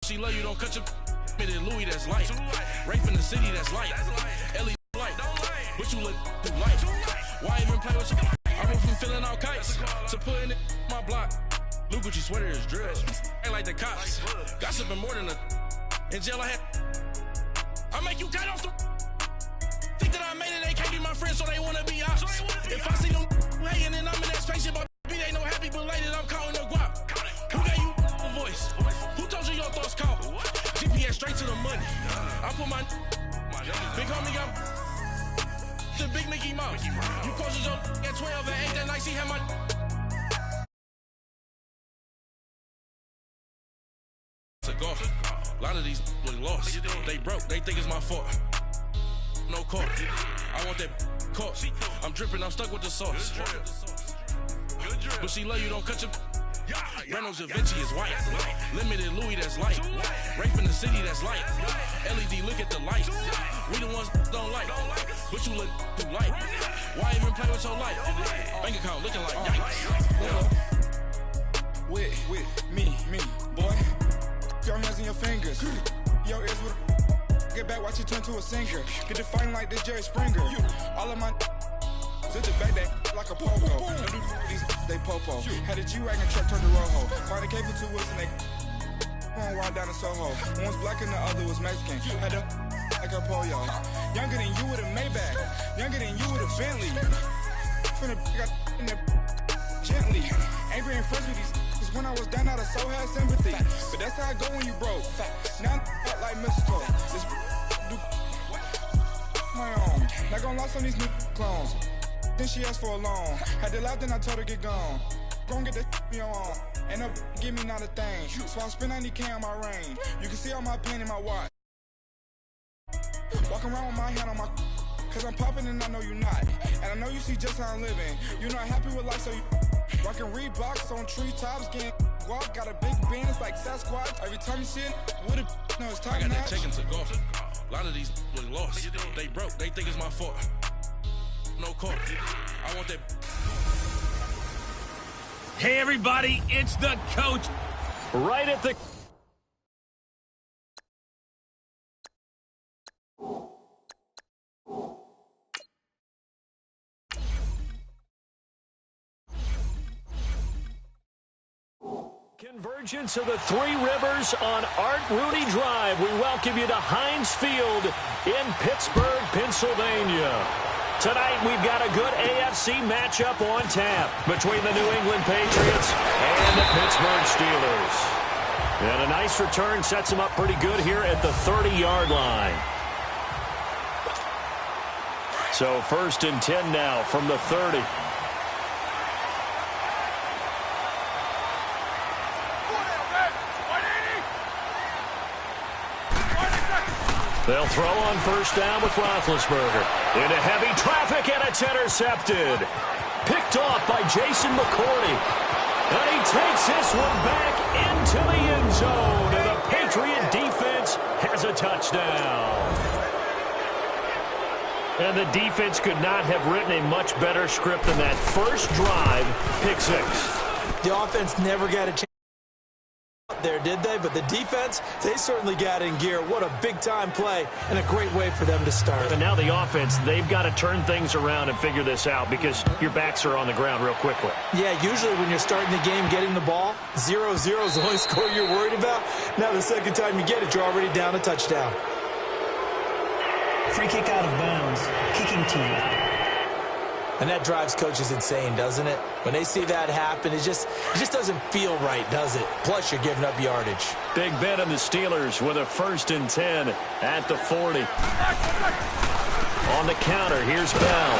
she love you, don't cut your Louis, that's light. Rape in the city, that's light. Ellie light. But you look too light. Why even play with you? I went from filling out kites to putting it in my block. New Gucci sweater is drill. Ain't like the cops. Gossiping more than a. In jail I had. I make you cut off the. Think that I made it, they can't be my friends, so they wanna be ops. If I see them hating and I'm in that spaceship, they no happy belated, I'm counting the guap. Who gave you a voice? Who told you your thoughts count? GPS straight to the money. I put my big homie got the big Mickey Mouse. You posted your at 12 and 8 that night, she had my. It's a golf. A lot of these was lost. They broke, they think it's my fault. No call. I want that caught. I'm dripping, I'm stuck with the sauce. But she love you, don't cut your. Reynolds Da Vinci is white. Limited Louis, that's light. Rape in the city, that's light. LED, look at the lights. We the ones don't like. But you look too light. Why even play with your life? Bank account looking like yikes. With me, boy. Your hands in your fingers. Your ears with. Get back, watch you turn to a singer. Get the fighting like this Jerry Springer. All of my. Sit the back that like a pogo. These they popo. Had a G-Wagon truck turned to Rojo. Find a cable 2 wheels and they going wild down in Soho. One was black and the other was Mexican. Had a like a pollo. Younger than you with a Maybach. Younger than you with a Bentley. From the got in the gently. Ain't being friends with these. Cause when I was down out of so had sympathy. But that's how I go when you broke. Now I'm like mistletoe. This do my own. Not gonna lost on these new clones. Then she asked for a loan. Had to laugh, then I told her get gone. Gon' get that me on. And up, give me not a thing. So I spend 90K on my range. You can see all my pain in my watch. Walking around with my hand on my. Cause I'm popping and I know you not. And I know you see just how I'm living. You're not happy with life, so you. Rockin' Reeboks on treetops, getting guap. Got a big band, it's like Sasquatch. Every time you see it, with a. No, it's top I got notch. that chicken to golf. A lot of these was lost. They broke, they think it's my fault. No call. I want that. Hey, everybody, it's the coach. Right at the... Convergence of the Three Rivers on Art Rooney Drive. We welcome you to Heinz Field in Pittsburgh, Pennsylvania. Tonight, we've got a good AFC matchup on tap between the New England Patriots and the Pittsburgh Steelers. And a nice return sets them up pretty good here at the 30-yard line. So 1st and 10 now from the 30. They'll throw on 1st down with Roethlisberger. Into heavy traffic, and it's intercepted. Picked off by Jason McCourty. And he takes this one back into the end zone. And the Patriot defense has a touchdown. And the defense could not have written a much better script than that first drive, pick 6. The offense never got a chance there, did they? But the defense, they certainly got in gear. What a big-time play and a great way for them to start. And now the offense, they've got to turn things around and figure this out because your backs are on the ground real quickly. Yeah, usually when you're starting the game getting the ball, 0-0 is the only score you're worried about. Now the second time you get it, you're already down a touchdown. Free kick out of bounds. Kicking team. And that drives coaches insane, doesn't it? When they see that happen, it just doesn't feel right, does it? Plus, you're giving up yardage. Big bet on the Steelers with a 1st and 10 at the 40. On the counter, here's Bell.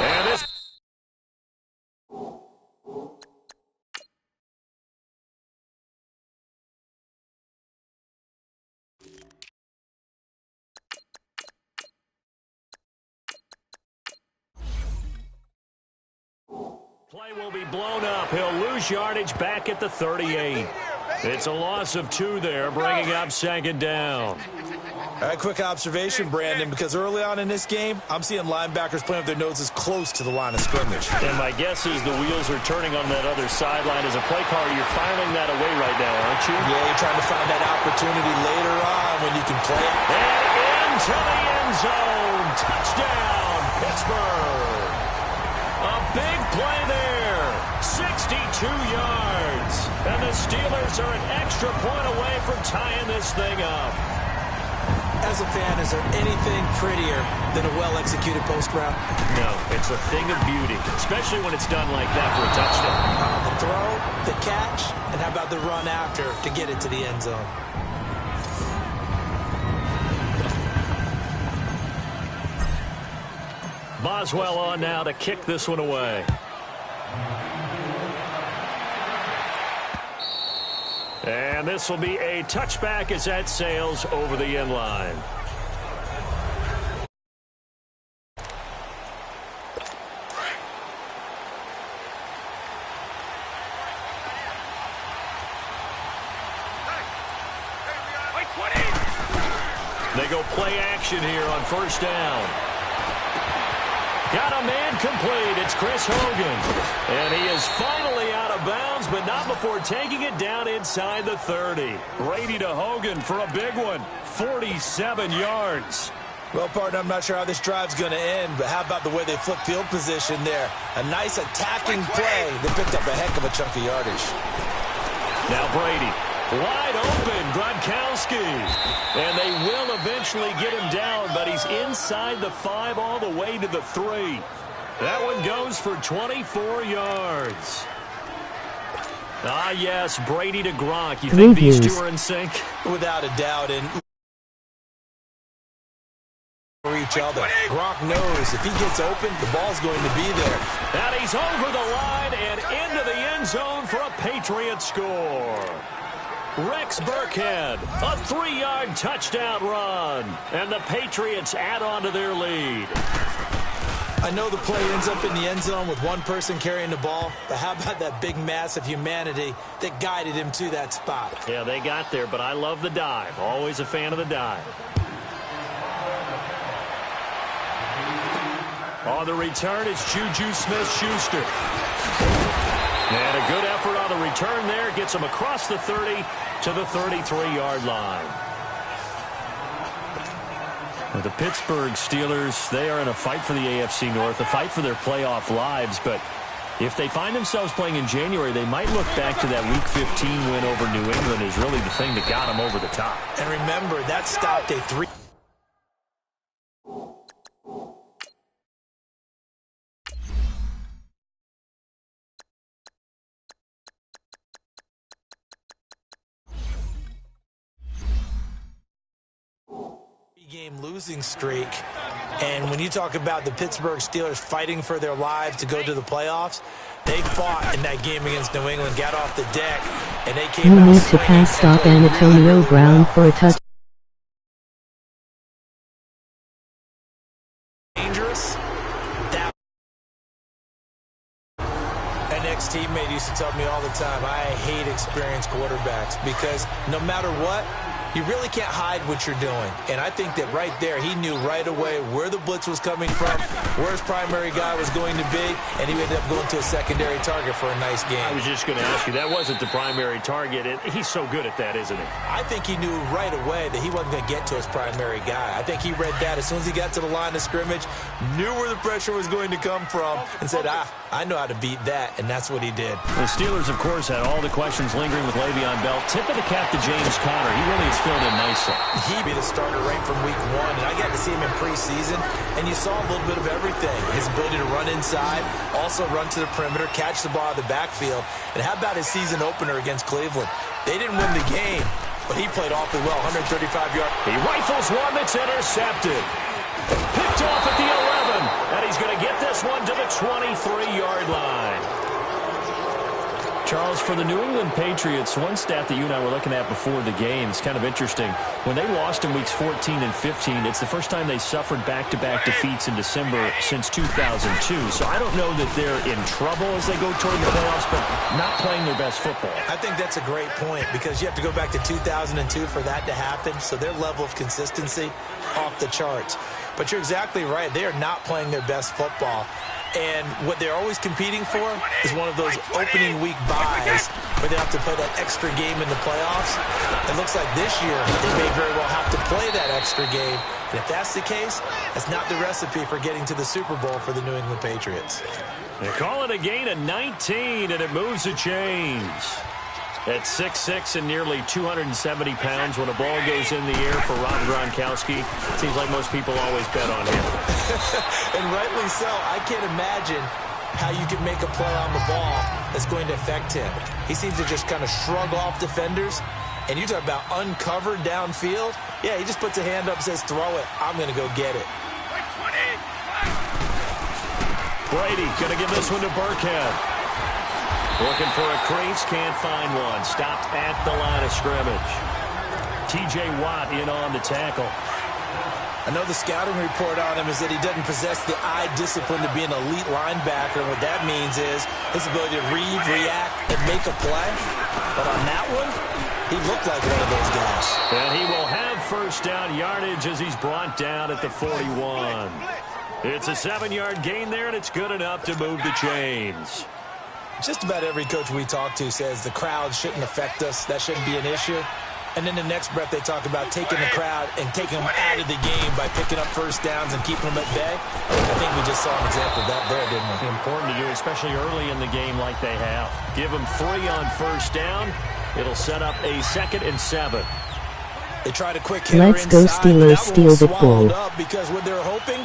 And this... Play will be blown up. He'll lose yardage back at the 38. It's a loss of 2 there, bringing up 2nd down. All right, quick observation, Brandon, because early on in this game, I'm seeing linebackers playing with their noses close to the line of scrimmage. And my guess is the wheels are turning on that other sideline. As a play caller, you're filing that away right now, aren't you? Yeah, you're trying to find that opportunity later on when you can play it. And into the end zone. Touchdown, Pittsburgh. A big play there. 62 yards. And the Steelers are an extra point away from tying this thing up. As a fan, is there anything prettier than a well-executed post route? No, it's a thing of beauty, especially when it's done like that for a touchdown. The throw, the catch, and how about the run after to get it to the end zone? Boswell on now to kick this one away. And this will be a touchback as that sails over the end line. They go play action here on first down. Got a man complete. It's Chris Hogan. And he is finally out of bounds, but not before taking it down inside the 30. Brady to Hogan for a big one. 47 yards. Well, partner, I'm not sure how this drive's going to end, but how about the way they flip field position there? A nice attacking play that picked up a heck of a chunk of yardage. Now Brady. Wide open, Gronkowski. And they will eventually get him down, but he's inside the 5 all the way to the 3. That one goes for 24 yards. Ah, yes, Brady to Gronk. You think these two are in sync? Without a doubt. And for each other. Gronk knows if he gets open, the ball's going to be there. And he's over the line and into the end zone for a Patriot score. Rex Burkhead, a 3-yard touchdown run. And the Patriots add on to their lead. I know the play ends up in the end zone with one person carrying the ball, but how about that big mass of humanity that guided him to that spot? Yeah, they got there, but I love the dive. Always a fan of the dive. On the return, it's Juju Smith-Schuster. And a good effort on the return there. Gets him across the 30 to the 33-yard line. Well, the Pittsburgh Steelers, they are in a fight for the AFC North, a fight for their playoff lives. But if they find themselves playing in January, they might look back to that Week 15 win over New England as really the thing that got them over the top. And remember, that stopped a 3. Game losing streak. And when you talk about the Pittsburgh Steelers fighting for their lives to go to the playoffs, they fought in that game against New England, got off the deck, and they came out. You need to pass stop Antonio Brown for a touchdown. Dangerous. That an ex-teammate used to tell me all the time, I hate experienced quarterbacks because no matter what, you really can't hide what you're doing. And I think that right there, he knew right away where the blitz was coming from, where his primary guy was going to be, and he ended up going to a secondary target for a nice game. I was just going to ask you, that wasn't the primary target. He's so good at that, isn't he? I think he knew right away that he wasn't going to get to his primary guy. I think he read that as soon as he got to the line of scrimmage, knew where the pressure was going to come from, and said, I know how to beat that, and that's what he did. The Steelers, of course, had all the questions lingering with Le'Veon Bell. Tip of the cap to James Conner. He really is filled in nicely. He'd be the starter right from week 1, and I got to see him in preseason, and you saw a little bit of everything. His ability to run inside, also run to the perimeter, catch the ball out of the backfield. And how about his season opener against Cleveland? They didn't win the game, but he played awfully well, 135 yards. He rifles one that's intercepted. Picked off at the 11, and he's going to get this one to the 23-yard line. Charles, for the New England Patriots, one stat that you and I were looking at before the game is kind of interesting. When they lost in weeks 14 and 15, it's the first time they suffered back-to-back defeats in December since 2002. So I don't know that they're in trouble as they go toward the playoffs, but not playing their best football. I think that's a great point because you have to go back to 2002 for that to happen. So their level of consistency off the charts. But you're exactly right. They are not playing their best football. And what they're always competing for is one of those opening week buys where they have to play that extra game in the playoffs. It looks like this year they may very well have to play that extra game. And if that's the case, that's not the recipe for getting to the Super Bowl for the New England Patriots. They call it a gain of 19, and it moves the chains. At 6'6" and nearly 270 pounds, when a ball goes in the air for Rob Gronkowski, it seems like most people always bet on him. And rightly so. I can't imagine how you can make a play on the ball that's going to affect him. He seems to just kind of shrug off defenders. And you talk about uncovered downfield. Yeah, he just puts a hand up and says, throw it. I'm going to go get it. Brady going to give this one to Burkhead. Looking for a crease, can't find one. Stopped at the line of scrimmage. T.J. Watt in on the tackle. I know the scouting report on him is that he doesn't possess the eye discipline to be an elite linebacker. And what that means is his ability to read, react, and make a play. But on that one, he looked like one of those guys. And he will have first down yardage as he's brought down at the 41. It's a 7-yard gain there, and it's good enough to move the chains. Just about every coach we talk to says the crowd shouldn't affect us. That shouldn't be an issue. And then the next breath they talk about taking the crowd and taking them out of the game by picking up first downs and keeping them at bay. I think we just saw an example of that there, didn't we? Important to do, especially early in the game like they have. Give them 3 on first down. It'll set up a 2nd and 7. They tried a quick hitter Let's go Steelers, steal the ball. Because what they're hoping,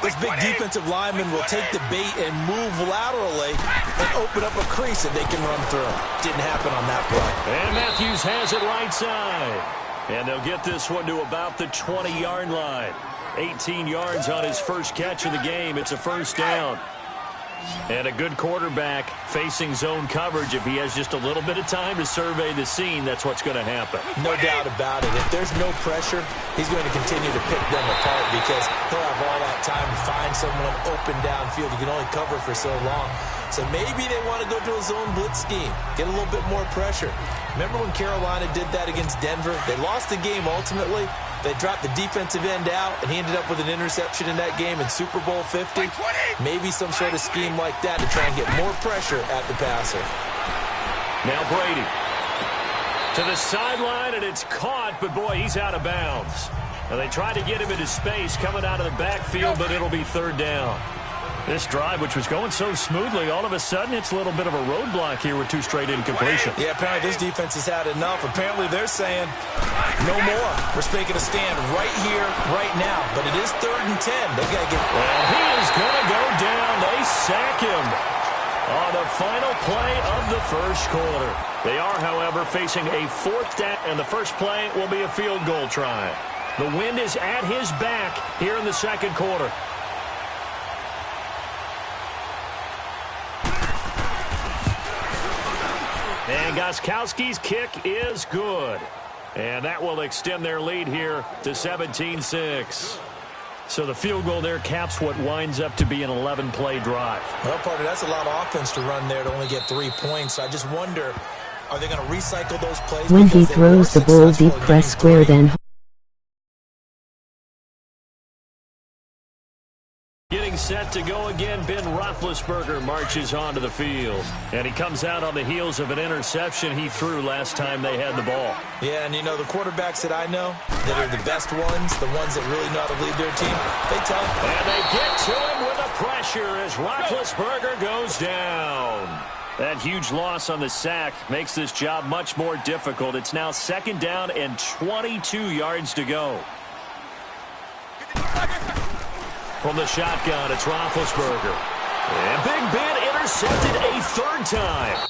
this big defensive lineman will take the bait and move laterally and open up a crease that they can run through. Didn't happen on that play. And Matthews has it right side. And they'll get this one to about the 20-yard line. 18 yards on his first catch of the game. It's a first down. And a good quarterback facing zone coverage. If he has just a little bit of time to survey the scene, that's what's going to happen. No doubt about it. If there's no pressure, he's going to continue to pick them apart because he'll have all that time to find someone open downfield. He can only cover for so long. So maybe they want to go to a zone blitz scheme, get a little bit more pressure. Remember when Carolina did that against Denver? They lost the game ultimately. They dropped the defensive end out, and he ended up with an interception in that game in Super Bowl 50. Maybe some sort of scheme like that to try and get more pressure at the passer. Now Brady to the sideline, and it's caught, but boy, he's out of bounds. Now they try to get him into space coming out of the backfield, but it'll be 3rd down. This drive, which was going so smoothly, all of a sudden it's a little bit of a roadblock here with 2 straight incompletions. Yeah, apparently this defense has had enough. Apparently they're saying, no more. We're making a stand right here, right now. But it is 3rd and 10. They got to get... And he is going to go down. They sack him on the final play of the first quarter. They are, however, facing a 4th down, and the first play will be a field goal try. The wind is at his back here in the second quarter. And Gostkowski's kick is good. And that will extend their lead here to 17-6. So the field goal there caps what winds up to be an 11-play drive. Well, partner, that's a lot of offense to run there to only get 3 points. I just wonder, are they going to recycle those plays? When he throws the ball deep, press square, then getting set to go again, Ben Roethlisberger marches onto the field. And he comes out on the heels of an interception he threw last time they had the ball. Yeah, and you know, the quarterbacks that I know that are the best ones, the ones that really know how to lead their team, they tell them. And they get to him with the pressure as Roethlisberger goes down. That huge loss on the sack makes this job much more difficult. It's now 2nd down and 22 yards to go. From the shotgun, it's Roethlisberger. And Big Ben intercepted a 3rd time.